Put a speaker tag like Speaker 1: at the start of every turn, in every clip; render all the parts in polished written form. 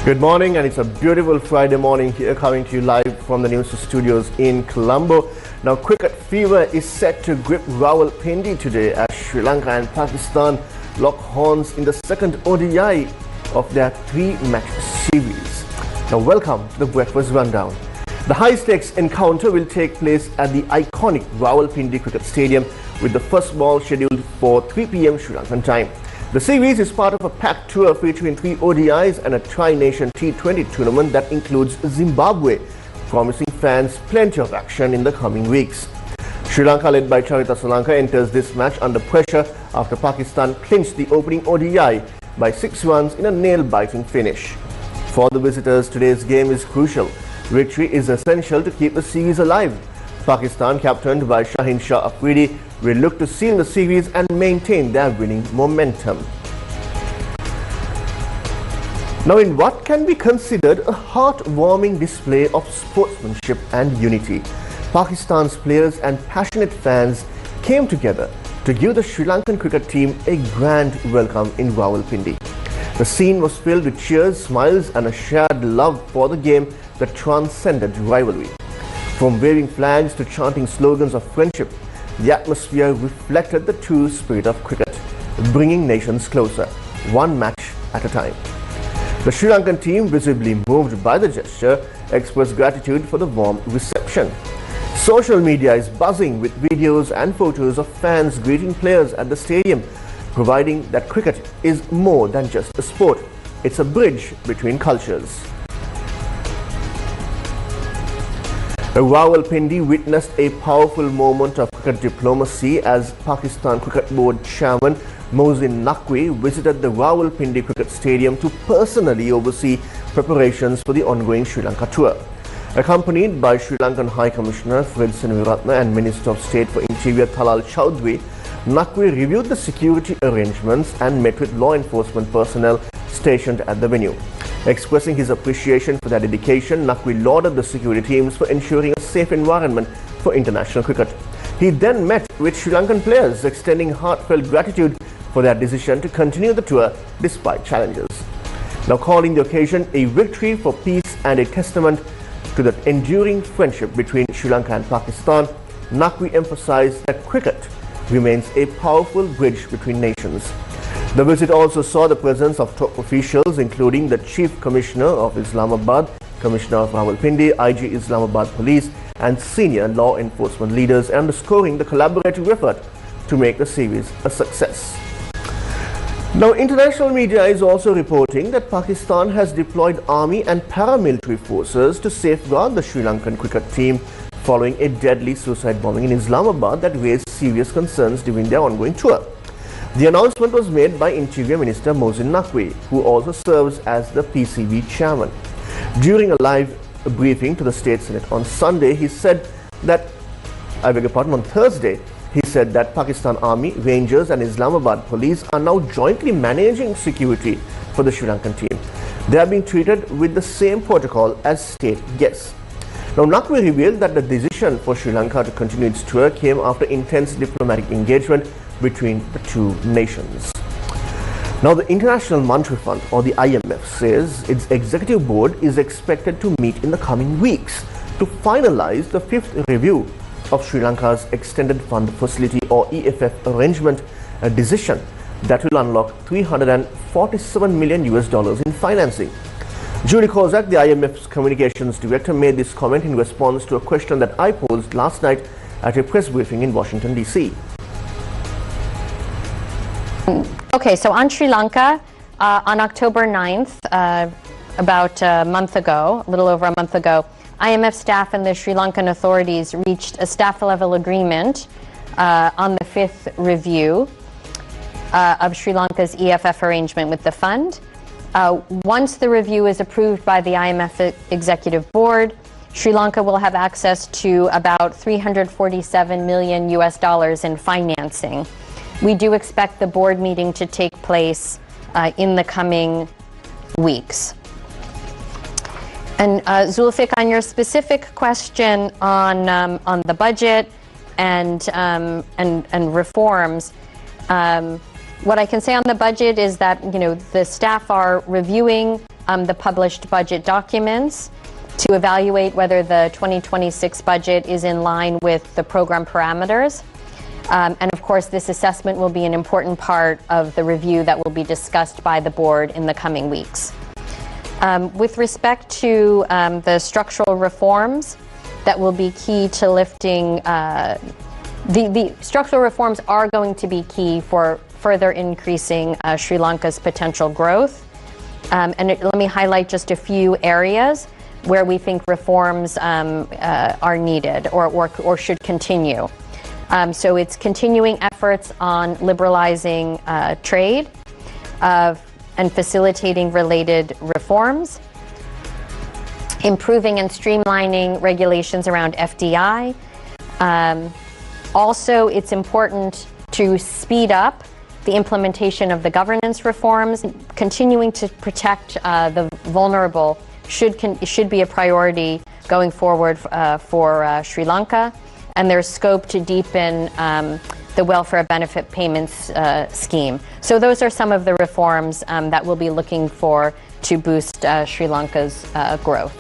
Speaker 1: Good morning, and it's a beautiful Friday morning here, coming to you live from the Newsfirst studios in Colombo. Now, cricket fever is set to grip Rawalpindi today as Sri Lanka and Pakistan lock horns in the second ODI of their three-match series. Now, welcome to the Breakfast Rundown. The high-stakes encounter will take place at the iconic Rawalpindi Cricket Stadium, with the first ball scheduled for 3 p.m. Sri Lankan time. The series is part of a packed tour featuring 3 ODIs and a tri-nation T20 tournament that includes Zimbabwe, promising fans plenty of action in the coming weeks. Sri Lanka, led by Charita Solanka, enters this match under pressure after Pakistan clinched the opening ODI by 6 runs in a nail-biting finish. For the visitors, today's game is crucial. Victory is essential to keep the series alive. Pakistan, captained by Shaheen Shah Afridi, will look to seal the series and maintain their winning momentum. Now, in what can be considered a heartwarming display of sportsmanship and unity, Pakistan's players and passionate fans came together to give the Sri Lankan cricket team a grand welcome in Rawalpindi. The scene was filled with cheers, smiles and a shared love for the game that transcended rivalry. From waving flags to chanting slogans of friendship, the atmosphere reflected the true spirit of cricket, bringing nations closer, one match at a time. The Sri Lankan team, visibly moved by the gesture, expressed gratitude for the warm reception. Social media is buzzing with videos and photos of fans greeting players at the stadium, providing that cricket is more than just a sport. It's a bridge between cultures. Rawalpindi witnessed a powerful moment of cricket diplomacy as Pakistan Cricket Board Chairman Mohsin Naqvi visited the Rawalpindi Cricket Stadium to personally oversee preparations for the ongoing Sri Lanka tour. Accompanied by Sri Lankan High Commissioner Fred Seniviratne and Minister of State for Interior Thalal Chowdhury, Naqvi reviewed the security arrangements and met with law enforcement personnel stationed at the venue. Expressing his appreciation for their dedication, Naqvi lauded the security teams for ensuring a safe environment for international cricket. He then met with Sri Lankan players, extending heartfelt gratitude for their decision to continue the tour despite challenges. Now, calling the occasion a victory for peace and a testament to the enduring friendship between Sri Lanka and Pakistan, Naqvi emphasized that cricket remains a powerful bridge between nations. The visit also saw the presence of top officials, including the Chief Commissioner of Islamabad, Commissioner of Rawalpindi, IG Islamabad Police, and senior law enforcement leaders, underscoring the collaborative effort to make the series a success. Now, international media is also reporting that Pakistan has deployed army and paramilitary forces to safeguard the Sri Lankan cricket team following a deadly suicide bombing in Islamabad that raised serious concerns during their ongoing tour. The announcement was made by Interior Minister Mohsin Naqvi, who also serves as the PCB chairman. During a live briefing to the State Senate on Sunday, he said that, on Thursday, he said that Pakistan Army, Rangers and Islamabad Police are now jointly managing security for the Sri Lankan team. They are being treated with the same protocol as state guests. Now, Naqvi revealed that the decision for Sri Lanka to continue its tour came after intense diplomatic engagement between the two nations. Now, the International Monetary Fund, or the IMF, says its executive board is expected to meet in the coming weeks to finalize the 5th review of Sri Lanka's Extended Fund Facility, or EFF arrangement, a decision that will unlock $347 million in financing. Julie Kozak, the IMF's communications director, made this comment in response to a question that I posed last night at a press briefing in Washington, D.C.
Speaker 2: Okay, so on Sri Lanka, on October 9th, about a month ago, a little over a month ago, IMF staff and the Sri Lankan authorities reached a staff-level agreement on the 5th review of Sri Lanka's EFF arrangement with the fund. Once the review is approved by the IMF Executive Board, Sri Lanka will have access to about $347 million in financing. We do expect the board meeting to take place in the coming weeks. And Zulfick, on your specific question on the budget and reforms, what I can say on the budget is that the staff are reviewing the published budget documents to evaluate whether the 2026 budget is in line with the program parameters. And of course, this assessment will be an important part of the review that will be discussed by the board in the coming weeks. With respect to the structural reforms that will be key to lifting, the structural reforms are going to be key for further increasing Sri Lanka's potential growth. Let me highlight just a few areas where we think reforms are needed or should continue. So it's continuing efforts on liberalizing trade and facilitating related reforms, improving and streamlining regulations around FDI. Also, it's important to speed up the implementation of the governance reforms. Continuing to protect the vulnerable should be a priority going forward for Sri Lanka, and there's scope to deepen the welfare benefit payments scheme. So those are some of the reforms that we'll be looking for to boost Sri Lanka's growth.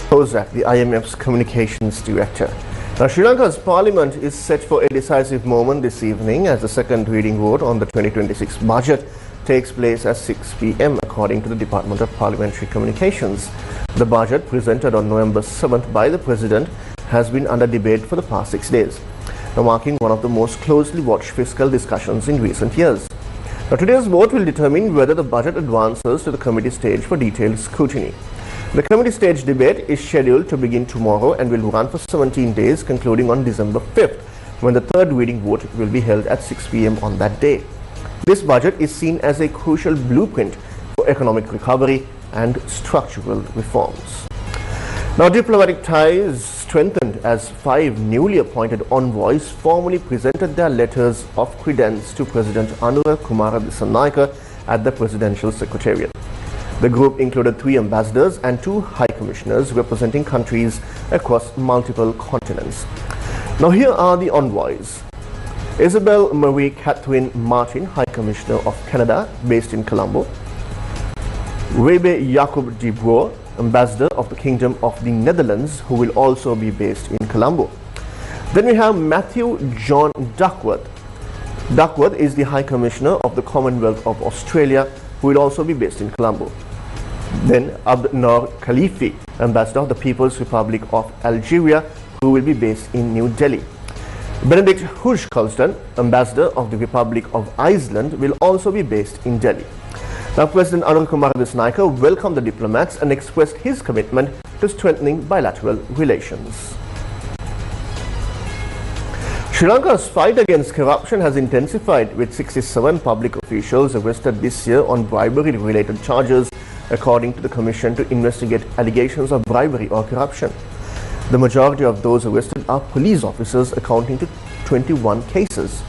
Speaker 1: Kozak, the IMF's communications director. Now, Sri Lanka's parliament is set for a decisive moment this evening as the second reading vote on the 2026 budget takes place at 6 p.m. according to the Department of Parliamentary Communications. The budget presented on November 7th by the President has been under debate for the past 6 days, now marking one of the most closely watched fiscal discussions in recent years. Now, today's vote will determine whether the budget advances to the committee stage for detailed scrutiny. The committee stage debate is scheduled to begin tomorrow and will run for 17 days, concluding on December 5th, when the third reading vote will be held at 6 p.m. on that day. This budget is seen as a crucial blueprint for economic recovery and structural reforms. Now, diplomatic ties strengthened as 5 newly appointed envoys formally presented their letters of credence to President Anura Kumara Dissanayake at the Presidential Secretariat. The group included 3 ambassadors and 2 high commissioners representing countries across multiple continents. Now, here are the envoys. Isabel Marie Catherine Martin, High Commissioner of Canada, based in Colombo. Rebe Jacob de Boer, Ambassador of the Kingdom of the Netherlands, who will also be based in Colombo. Then we have Matthew John Duckworth. Duckworth is the High Commissioner of the Commonwealth of Australia, who will also be based in Colombo. Then Abd Noor Khalifi, Ambassador of the People's Republic of Algeria, who will be based in New Delhi. Benedict Huijskolsten, Ambassador of the Republic of Iceland, will also be based in Delhi. Now, President Anura Kumara Dissanayake welcomed the diplomats and expressed his commitment to strengthening bilateral relations. Sri Lanka's fight against corruption has intensified, with 67 public officials arrested this year on bribery-related charges, according to the Commission to investigate allegations of bribery or corruption. The majority of those arrested are police officers, accounting to 21 cases.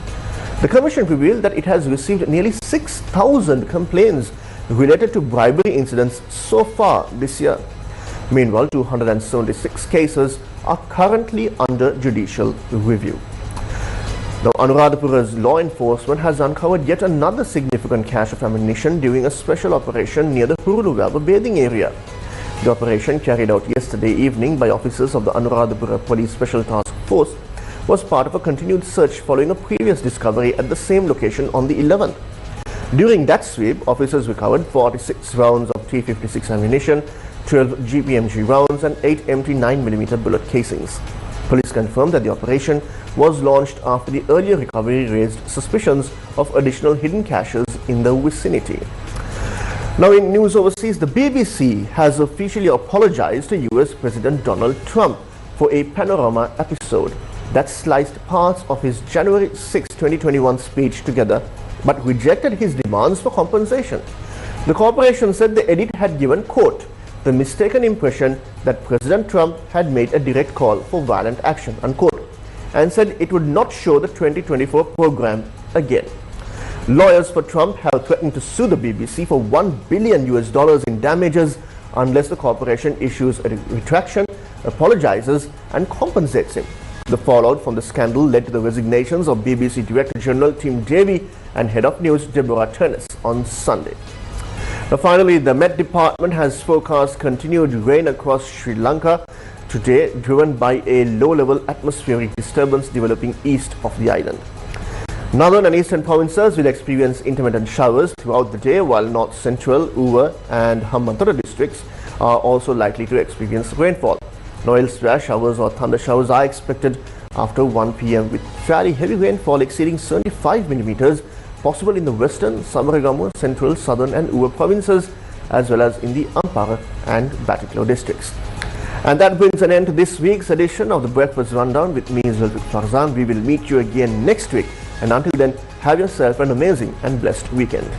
Speaker 1: The Commission revealed that it has received nearly 6,000 complaints related to bribery incidents so far this year. Meanwhile, 276 cases are currently under judicial review. Now, Anuradhapura's law enforcement has uncovered yet another significant cache of ammunition during a special operation near the Hurulugaba bathing area. The operation, carried out yesterday evening by officers of the Anuradhapura Police Special Task Force, was part of a continued search following a previous discovery at the same location on the 11th. During that sweep, officers recovered 46 rounds of .356 ammunition, 12 GPMG rounds and 8 empty 9mm bullet casings. Police confirmed that the operation was launched after the earlier recovery raised suspicions of additional hidden caches in the vicinity. Now, in news overseas, the BBC has officially apologized to US President Donald Trump for a panorama episode that sliced parts of his January 6, 2021 speech together, but rejected his demands for compensation. The corporation said the edit had given, quote, the mistaken impression that President Trump had made a direct call for violent action, unquote, and said it would not show the 2024 program again. Lawyers for Trump have threatened to sue the BBC for $1 billion in damages unless the corporation issues a retraction, apologizes, and compensates him. The fallout from the scandal led to the resignations of BBC Director General Tim Davie and Head of News Deborah Turness on Sunday. Now finally, the Met Department has forecast continued rain across Sri Lanka today, driven by a low-level atmospheric disturbance developing east of the island. Northern and eastern provinces will experience intermittent showers throughout the day, while north central, Uva and Hambantota districts are also likely to experience rainfall. No elsewhere showers or thunder showers are expected after 1 p.m. with fairly heavy rainfall exceeding 75 millimeters possible in the western, Samaragamu, central, southern and Uva provinces, as well as in the Ampara and Batticaloa districts. And that brings an end to this week's edition of the Breakfast Rundown with me, Zulfick Farzan. We will meet you again next week. And until then, have yourself an amazing and blessed weekend.